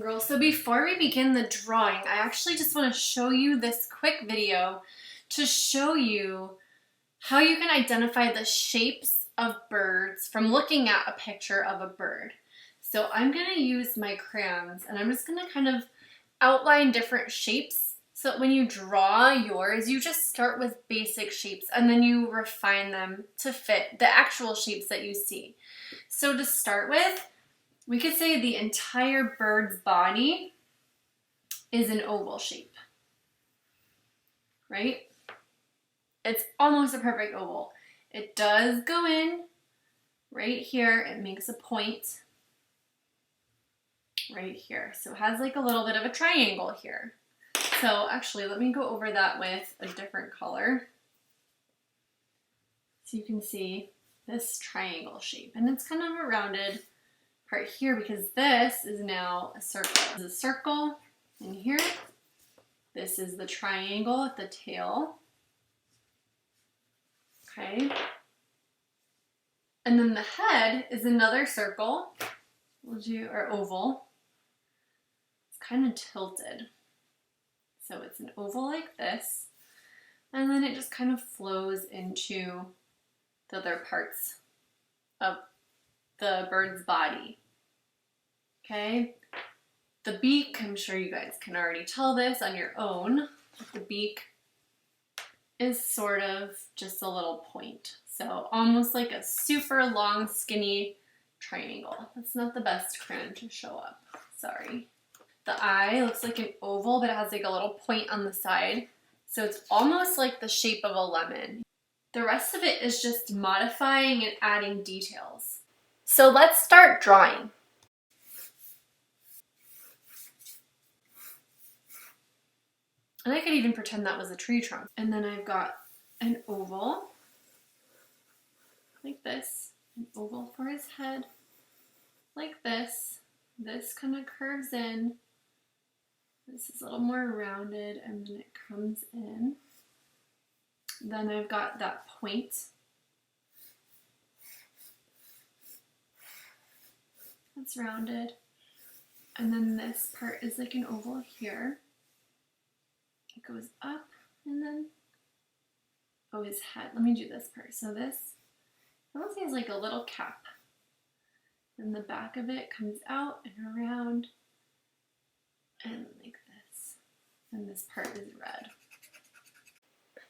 Girls, so before we begin the drawing, I actually just want to show you this quick video to show you how you can identify the shapes of birds from looking at a picture of a bird. So I'm going to use my crayons and I'm just going to kind of outline different shapes so that when you draw yours, you just start with basic shapes and then you refine them to fit the actual shapes that you see. So to start with, we could say the entire bird's body is an oval shape, right? It's almost a perfect oval. It does go in right here. It makes a point right here. So it has like a little bit of a triangle here. So actually, let me go over that with a different color. So you can see this triangle shape, and it's kind of a rounded part here because this is now a circle. This is a circle in here. This is the triangle at the tail. Okay. And then the head is another circle, or oval. It's kind of tilted. So it's an oval like this, and then it just kind of flows into the other parts of the bird's body. Okay, the beak, I'm sure you guys can already tell this on your own. The beak is sort of just a little point. So almost like a super long, skinny triangle. That's not the best crayon to show up, sorry. The eye looks like an oval, but it has like a little point on the side. So it's almost like the shape of a lemon. The rest of it is just modifying and adding details. So let's start drawing. And I could even pretend that was a tree trunk. And then I've got an oval, like this, an oval for his head, like this. This kind of curves in. This is a little more rounded, and then it comes in. Then I've got that point. That's rounded. And then this part is like an oval here. It goes up and then, oh, his head. Let me do this part. So this almost has like a little cap. And the back of it comes out and around and like this. And this part is red.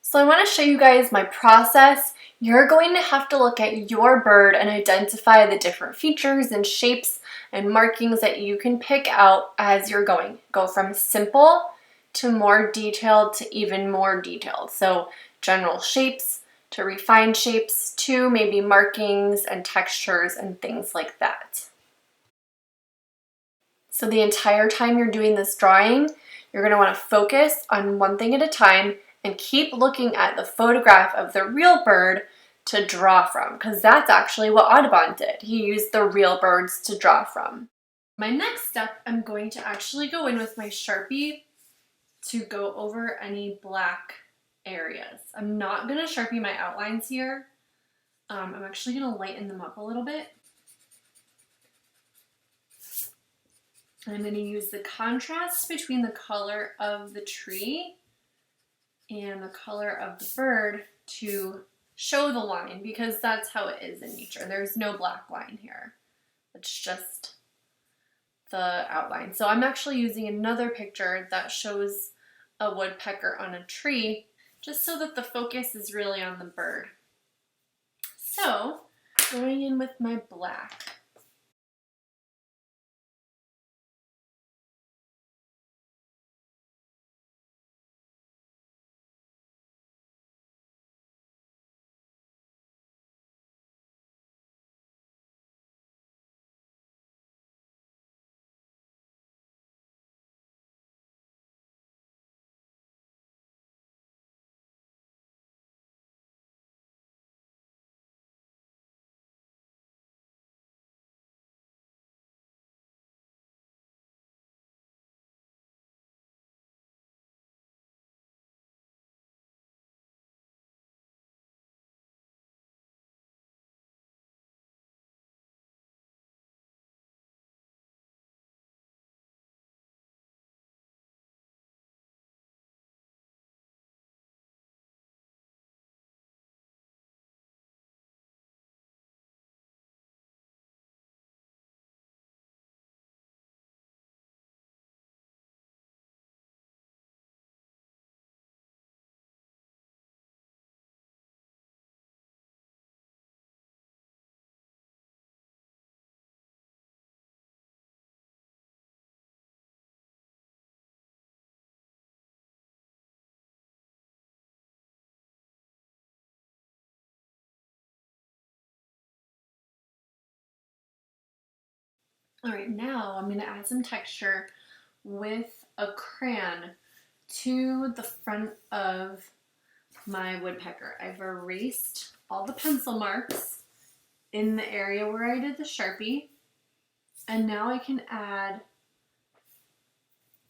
So I want to show you guys my process. You're going to have to look at your bird and identify the different features and shapes and markings that you can pick out as you're going. Go from simple to more detailed to even more detailed. So general shapes to refined shapes to maybe markings and textures and things like that. So the entire time you're doing this drawing, you're going to want to focus on one thing at a time and keep looking at the photograph of the real bird to draw from, because that's actually what Audubon did. He used the real birds to draw from. My next step, I'm going to actually go in with my Sharpie to go over any black areas. I'm not going to Sharpie my outlines here. I'm actually going to lighten them up a little bit. I'm going to use the contrast between the color of the tree and the color of the bird to show the line, because that's how it is in nature. There's no black line here. It's just the outline. So I'm actually using another picture that shows a woodpecker on a tree, just so that the focus is really on the bird. So, going in with my black. All right, now I'm gonna add some texture with a crayon to the front of my woodpecker. I've erased all the pencil marks in the area where I did the Sharpie, and now I can add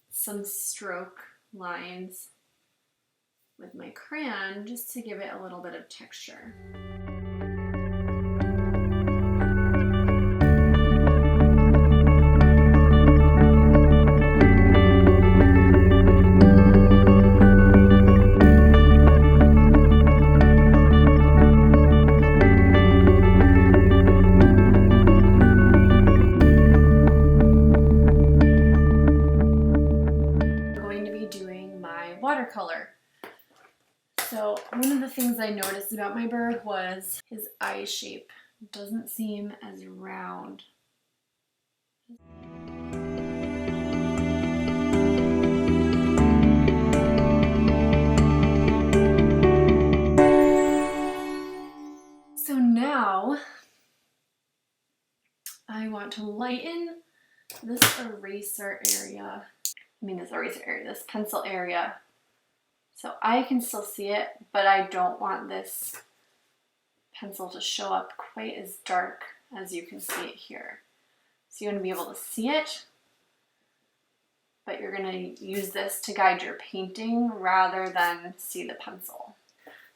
some stroke lines with my crayon just to give it a little bit of texture. Watercolor. So one of the things I noticed about my bird was his eye shape doesn't seem as round. So now I want to lighten this this pencil area. So I can still see it, but I don't want this pencil to show up quite as dark as you can see it here. So you're going to be able to see it, but you're going to use this to guide your painting rather than see the pencil.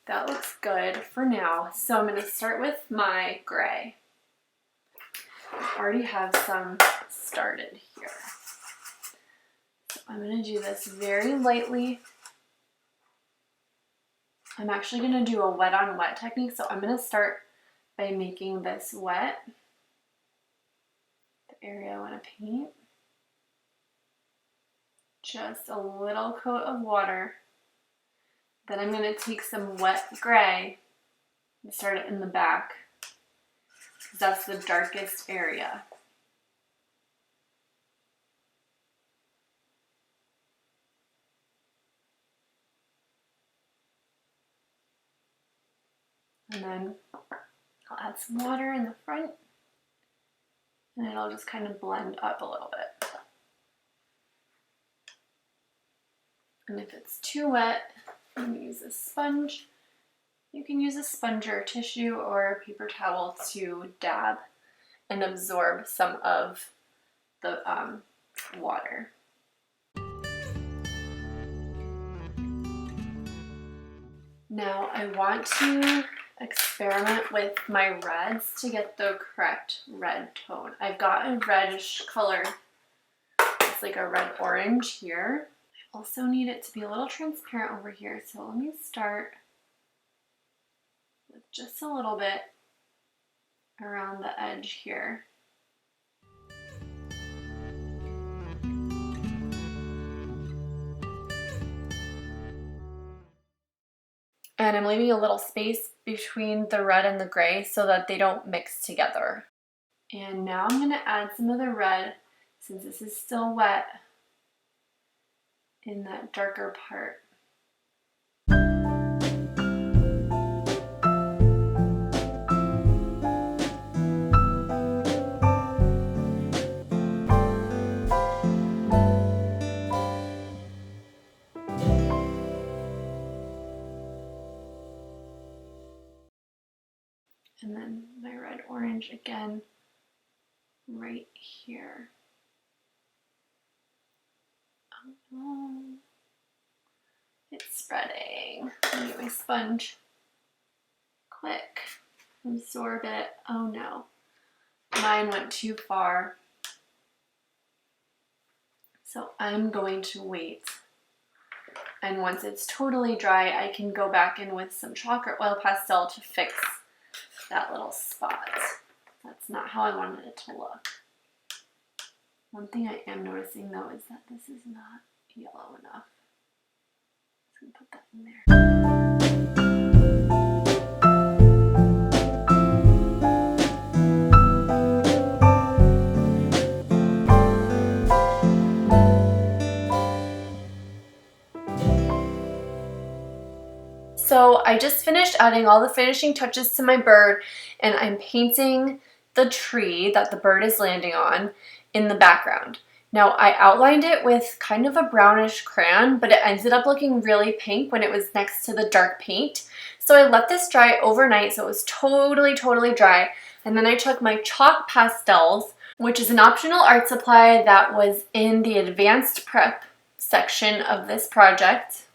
That looks good for now. So I'm going to start with my gray. I already have some started here. So I'm going to do this very lightly. I'm actually going to do a wet on wet technique, so I'm going to start by making this wet, the area I want to paint. Just a little coat of water. Then I'm going to take some wet gray and start it in the back, because that's the darkest area. And then I'll add some water in the front, and it'll just kind of blend up a little bit. And if it's too wet, I'm going to use a sponge. You can use a sponge or tissue or a paper towel to dab and absorb some of the water. Now I want to experiment with my reds to get the correct red tone. I've got a reddish color. It's like a red-orange here. I also need it to be a little transparent over here, so let me start with just a little bit around the edge here. And I'm leaving a little space between the red and the gray so that they don't mix together. And now I'm going to add some of the red, since this is still wet, in that darker part. And then my red-orange again, right here. Oh no, it's spreading. Let me get my sponge. Quick, absorb it. Oh no, mine went too far. So I'm going to wait. And once it's totally dry, I can go back in with some chocolate oil pastel to fix that little spot. That's not how I wanted it to look. One thing I am noticing though is that this is not yellow enough. I'm just gonna put that in there. So I just finished adding all the finishing touches to my bird, and I'm painting the tree that the bird is landing on in the background. Now I outlined it with kind of a brownish crayon, but it ended up looking really pink when it was next to the dark paint. So I let this dry overnight so it was totally dry, and then I took my chalk pastels, which is an optional art supply that was in the advanced prep section of this project.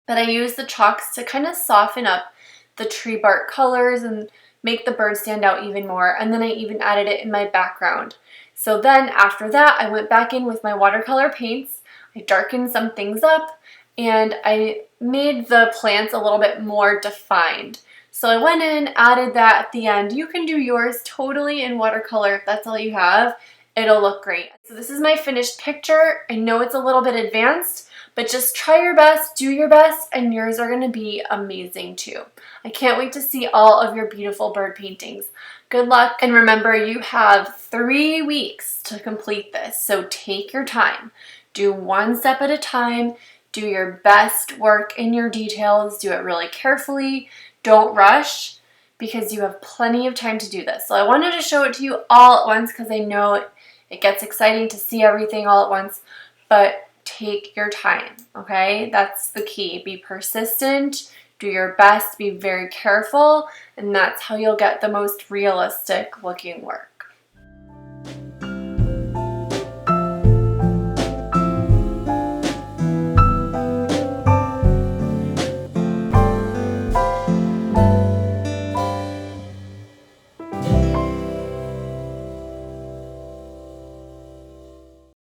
But I used the chalks to kind of soften up the tree bark colors and make the bird stand out even more, and then I even added it in my background. So then after that, I went back in with my watercolor paints, I darkened some things up, and I made the plants a little bit more defined. So I went in, added that at the end. You can do yours totally in watercolor if that's all you have. It'll look great. So this is my finished picture. I know it's a little bit advanced, but just try your best, do your best, and yours are gonna be amazing too. I can't wait to see all of your beautiful bird paintings. Good luck, and remember, you have 3 weeks to complete this, so take your time. Do one step at a time, do your best work in your details, do it really carefully, don't rush, because you have plenty of time to do this. So I wanted to show it to you all at once because I know it gets exciting to see everything all at once, but take your time, okay? That's the key. Be persistent, do your best, be very careful, and that's how you'll get the most realistic looking work.